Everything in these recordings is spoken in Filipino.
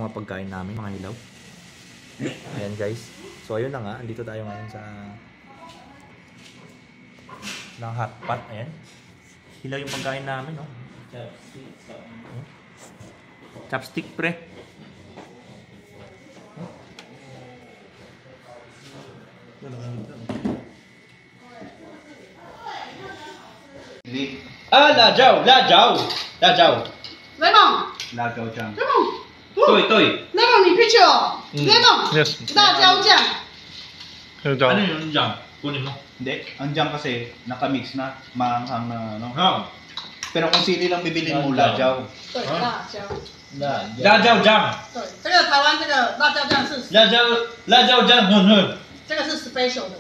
mga pagkain namin, mga hilaw. Ayan guys. So ayun na nga, andito tayo ngayon sa ng hot pot. Ayan. Hilaw yung pagkain namin, no? Chopstick, pre. Lajaw! Lemon， Lagaw dyan. lemon， Toy. 你必须哦，lemon， Yes. 辣椒酱， Ito. Ano yun dyan? Kunin mo. Hindi. Andiyan kasi nakamix na. Maanghang na ano. Pero kung sili lang bibilin mo, lajaw. 对，辣椒， Lajaw dyan. 对，这个台湾这个辣椒酱是， Lajaw dyan. 这个是 special 的，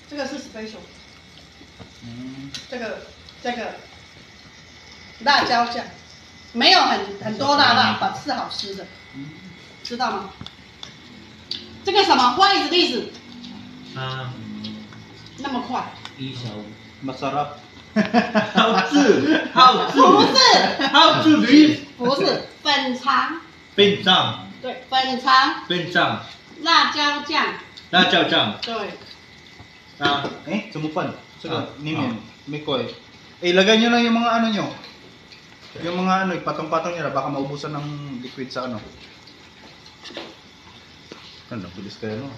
这个是 special， 这个辣椒酱没有很多辣，反是好吃的，知道吗？这个什么 ？What is this？ 那么快？ Masarap. 不是，不是粉肠，对，粉肠，辣椒酱，对， Sumupan. Sige, nimin. Mikoy. Ilagay nyo lang yung mga ano nyo. Yung mga ano, patong-patong nyo na. Baka maubusan ng liquid sa ano. Ano, bilis kayo no?